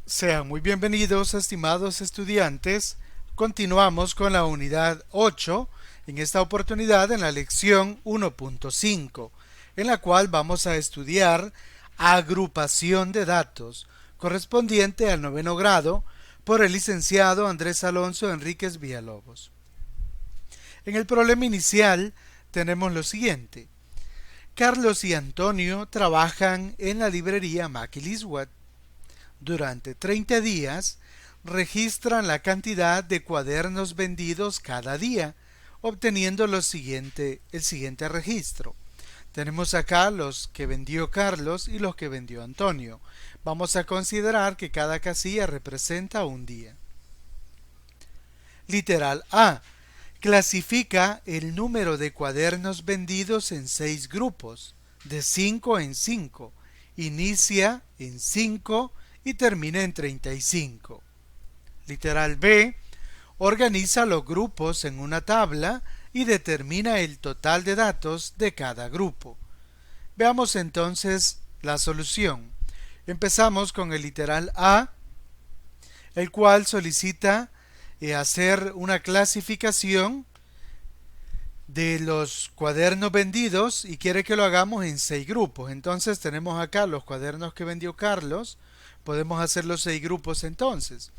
Sean muy bienvenidos, estimados estudiantes. Continuamos con la unidad 8, en esta oportunidad en la lección 1.5, en la cual vamos a estudiar agrupación de datos, correspondiente al noveno grado, por el licenciado Andrés Alonso Enríquez Villalobos. En el problema inicial tenemos lo siguiente. Carlos y Antonio trabajan en la librería Maquiliswat. Durante 30 días registran la cantidad de cuadernos vendidos cada día, obteniendo el siguiente registro. Tenemos acá los que vendió Carlos y los que vendió Antonio. Vamos a considerar que cada casilla representa un día. Literal A. Clasifica el número de cuadernos vendidos en 6 grupos, de 5 en 5. Inicia en 5 y termina en 35. Literal B. Organiza los grupos en una tabla y determina el total de datos de cada grupo. Veamos entonces la solución. Empezamos con el literal A, el cual solicita hacer una clasificación de los cuadernos vendidos y quiere que lo hagamos en 6 grupos. Entonces tenemos acá los cuadernos que vendió Carlos. Podemos hacer los 6 grupos entonces.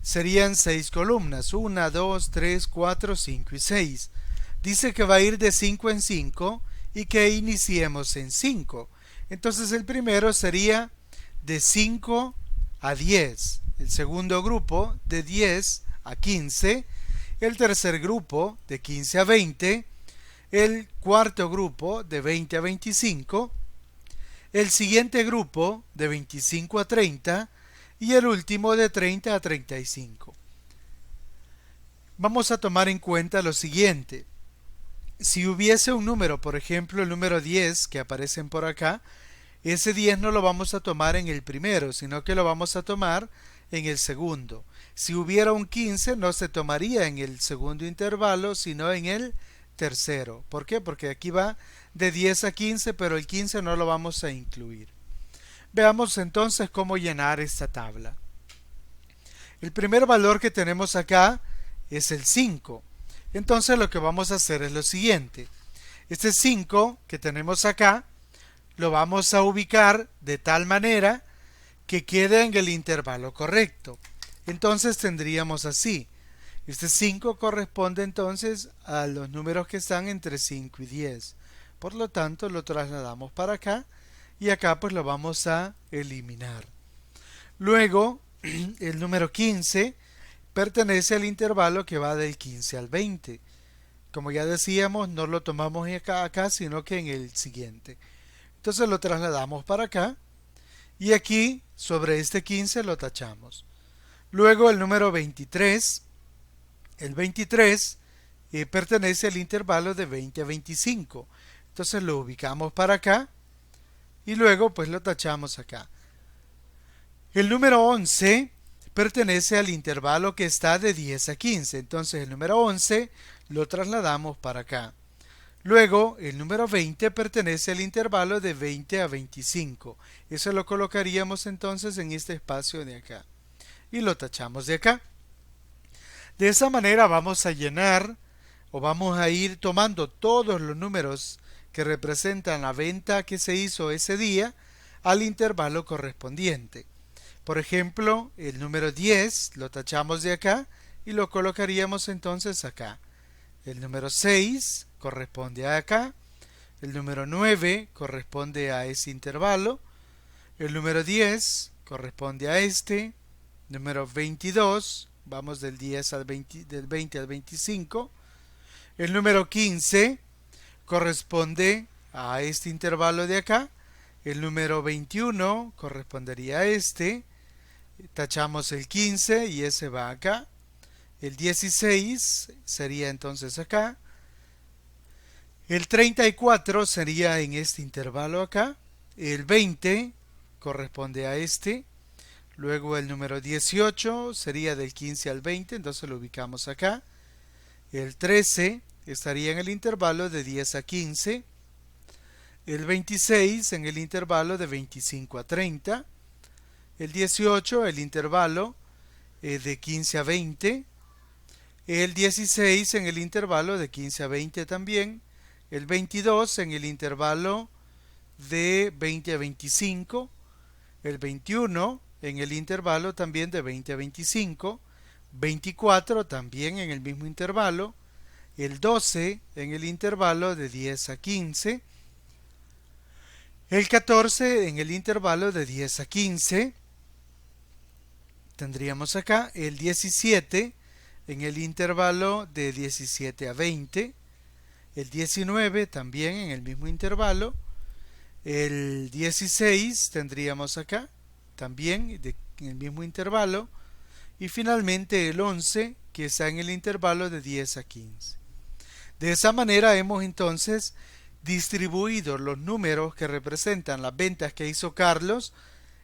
Serían 6 columnas, 1, 2, 3, 4, 5 y 6. Dice que va a ir de 5 en 5 y que iniciemos en 5. Entonces el primero sería de 5 a 10. El segundo grupo de 10 a 15. El tercer grupo de 15 a 20. El cuarto grupo de 20 a 25. El siguiente grupo de 25 a 30 y el último de 30 a 35. Vamos a tomar en cuenta lo siguiente. Si hubiese un número, por ejemplo el número 10 que aparecen por acá, ese 10 no lo vamos a tomar en el primero, sino que lo vamos a tomar en el segundo. Si hubiera un 15 no se tomaría en el segundo intervalo, sino en el tercero. ¿Por qué? Porque aquí va de 10 a 15, pero el 15 no lo vamos a incluir. Veamos entonces cómo llenar esta tabla. El primer valor que tenemos acá es el 5. Entonces lo que vamos a hacer es lo siguiente. Este 5 que tenemos acá lo vamos a ubicar de tal manera que quede en el intervalo correcto. Entonces tendríamos así. Este 5 corresponde entonces a los números que están entre 5 y 10. Por lo tanto, lo trasladamos para acá y acá pues lo vamos a eliminar. Luego, el número 15 pertenece al intervalo que va del 15 al 20. Como ya decíamos, no lo tomamos acá, sino que en el siguiente. Entonces lo trasladamos para acá y aquí sobre este 15 lo tachamos. Luego el número 23. El 23 pertenece al intervalo de 20 a 25. Entonces lo ubicamos para acá y luego pues lo tachamos acá. El número 11 pertenece al intervalo que está de 10 a 15. Entonces el número 11 lo trasladamos para acá. Luego el número 20 pertenece al intervalo de 20 a 25. Eso lo colocaríamos entonces en este espacio de acá. Y lo tachamos de acá. De esa manera vamos a llenar o vamos a ir tomando todos los números que representan la venta que se hizo ese día al intervalo correspondiente. Por ejemplo, el número 10 lo tachamos de acá y lo colocaríamos entonces acá. El número 6 corresponde a acá. El número 9 corresponde a ese intervalo. El número 10 corresponde a este. Número 22, vamos del 10 al 20, del 20 al 25. El número 15 corresponde a este intervalo de acá. El número 21 correspondería a este. Tachamos el 15 y ese va acá. El 16 sería entonces acá. El 34 sería en este intervalo acá. El 20 corresponde a este. Luego el número 18 sería del 15 al 20, entonces lo ubicamos acá. El 13 estaría en el intervalo de 10 a 15. El 26 en el intervalo de 25 a 30. El 18, el intervalo de 15 a 20. El 16 en el intervalo de 15 a 20 también. El 22 en el intervalo de 20 a 25. El 21 en el intervalo también de 20 a 25. 24 también en el mismo intervalo. El 12 en el intervalo de 10 a 15. El 14 en el intervalo de 10 a 15. Tendríamos acá el 17 en el intervalo de 17 a 20. El 19 también en el mismo intervalo. El 16 tendríamos acá también en el mismo intervalo. Y finalmente el 11 que está en el intervalo de 10 a 15. De esa manera hemos entonces distribuido los números que representan las ventas que hizo Carlos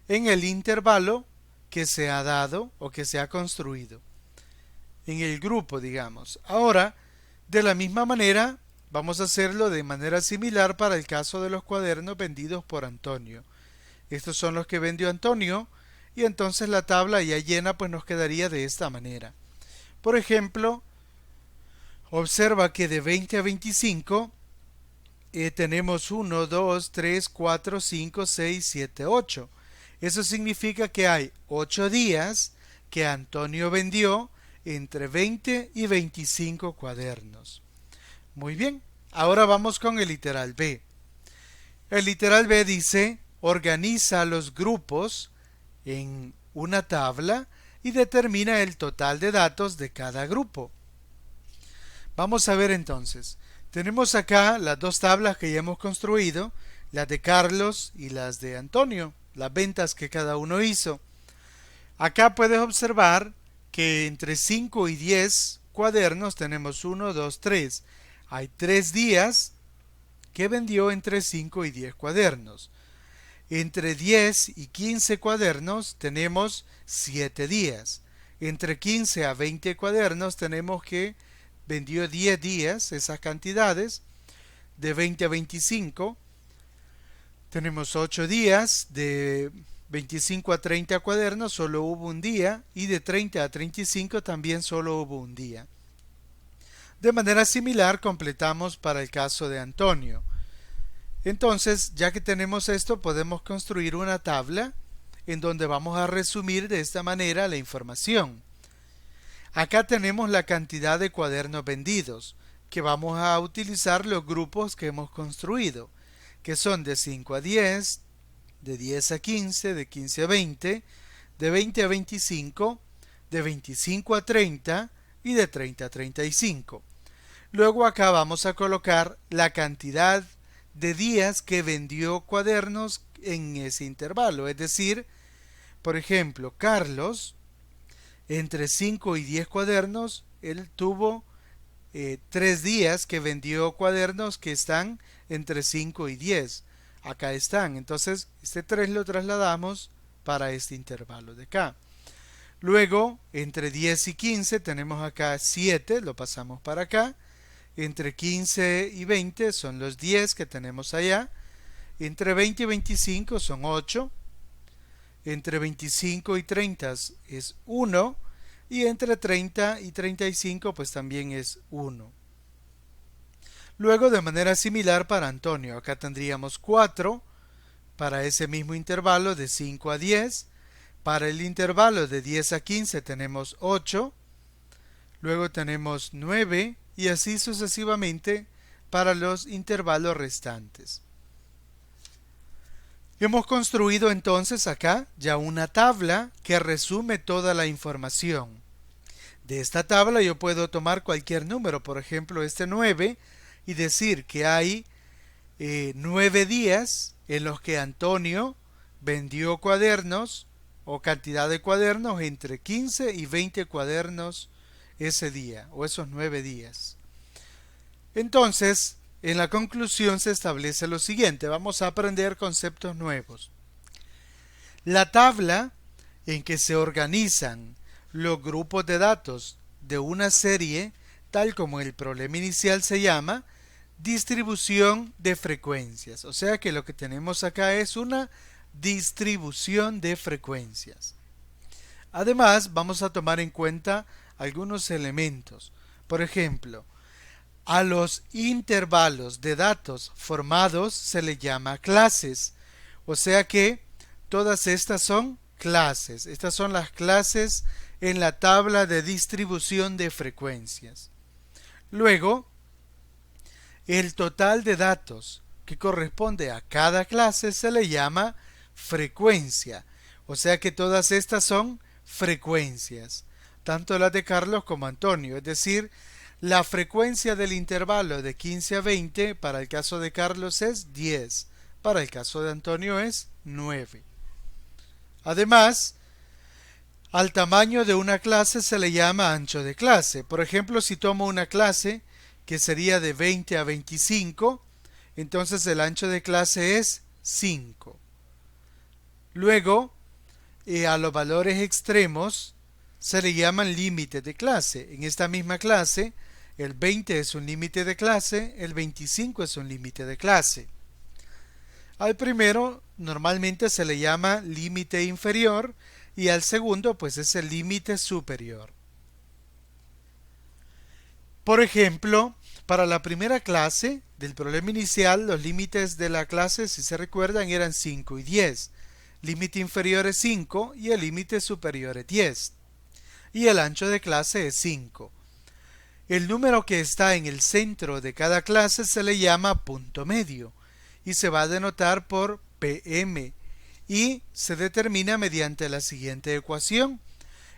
en el intervalo que se ha dado o que se ha construido en el grupo, digamos. Ahora, de la misma manera, vamos a hacerlo de manera similar para el caso de los cuadernos vendidos por Antonio. Estos son los que vendió Antonio y entonces la tabla ya llena pues nos quedaría de esta manera. Por ejemplo, observa que de 20 a 25 tenemos 1, 2, 3, 4, 5, 6, 7, 8. Eso significa que hay 8 días que Antonio vendió entre 20 y 25 cuadernos. Muy bien, ahora vamos con el literal B. El literal B dice, organiza los grupos en una tabla y determina el total de datos de cada grupo. Vamos a ver entonces. Tenemos acá las dos tablas que ya hemos construido, las de Carlos y las de Antonio, las ventas que cada uno hizo. Acá puedes observar que entre 5 y 10 cuadernos tenemos 1, 2, 3. Hay 3 días que vendió entre 5 y 10 cuadernos. Entre 10 y 15 cuadernos tenemos 7 días. Entre 15 a 20 cuadernos tenemos que vendió 10 días, esas cantidades. De 20 a 25 tenemos 8 días. De 25 a 30 cuadernos solo hubo un día. Y de 30 a 35 también solo hubo un día. De manera similar completamos para el caso de Antonio. Entonces, ya que tenemos esto, podemos construir una tabla en donde vamos a resumir de esta manera la información. Acá tenemos la cantidad de cuadernos vendidos, que vamos a utilizar los grupos que hemos construido, que son de 5 a 10, de 10 a 15, de 15 a 20, de 20 a 25, de 25 a 30 y de 30 a 35. Luego acá vamos a colocar la cantidad de días que vendió cuadernos en ese intervalo. Es decir, por ejemplo, Carlos, entre 5 y 10 cuadernos, él tuvo 3 días que vendió cuadernos que están entre 5 y 10. Acá están. Entonces, este 3 lo trasladamos para este intervalo de acá. Luego, entre 10 y 15 tenemos acá 7, lo pasamos para acá. Entre 15 y 20 son los 10 que tenemos allá. Entre 20 y 25 son 8. Entre 25 y 30 es 1. Y entre 30 y 35 pues también es 1. Luego de manera similar para Antonio. Acá tendríamos 4 para ese mismo intervalo de 5 a 10. Para el intervalo de 10 a 15 tenemos 8. Luego tenemos 9 y así sucesivamente para los intervalos restantes. Hemos construido entonces acá ya una tabla que resume toda la información. De esta tabla yo puedo tomar cualquier número, por ejemplo este 9, y decir que hay 9 días en los que Antonio vendió cuadernos o cantidad de cuadernos entre 15 y 20 cuadernos ese día o esos 9 días. Entonces, en la conclusión se establece lo siguiente. Vamos a aprender conceptos nuevos. La tabla en que se organizan los grupos de datos de una serie, tal como el problema inicial se llama, distribución de frecuencias. O sea que lo que tenemos acá es una distribución de frecuencias. Además, vamos a tomar en cuenta algunos elementos. Por ejemplo, a los intervalos de datos formados se le llama clases. O sea que todas estas son clases. Estas son las clases en la tabla de distribución de frecuencias. Luego, el total de datos que corresponde a cada clase se le llama frecuencia. O sea que todas estas son frecuencias, tanto las de Carlos como Antonio. Es decir, la frecuencia del intervalo de 15 a 20 para el caso de Carlos es 10, para el caso de Antonio es 9. Además, al tamaño de una clase se le llama ancho de clase. Por ejemplo, si tomo una clase que sería de 20 a 25, entonces el ancho de clase es 5. Luego, a los valores extremos se le llaman límites de clase. En esta misma clase, el 20 es un límite de clase, el 25 es un límite de clase. Al primero normalmente se le llama límite inferior y al segundo pues es el límite superior. Por ejemplo, para la primera clase del problema inicial, los límites de la clase, si se recuerdan, eran 5 y 10. Límite inferior es 5 y el límite superior es 10. Y el ancho de clase es 5. El número que está en el centro de cada clase se le llama punto medio y se va a denotar por PM y se determina mediante la siguiente ecuación.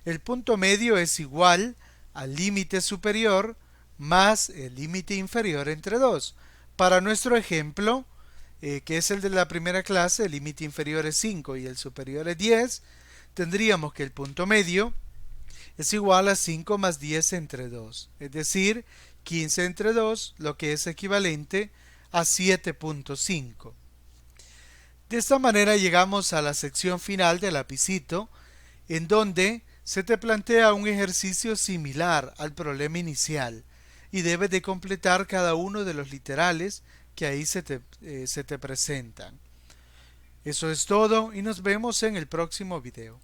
El punto medio es igual al límite superior más el límite inferior entre 2. Para nuestro ejemplo, que es el de la primera clase, el límite inferior es 5 y el superior es 10, tendríamos que el punto medio es igual a 5 más 10 entre 2, es decir, 15 entre 2, lo que es equivalente a 7.5. De esta manera llegamos a la sección final del lapicito, en donde se te plantea un ejercicio similar al problema inicial y debes de completar cada uno de los literales que ahí se te presentan. Eso es todo y nos vemos en el próximo video.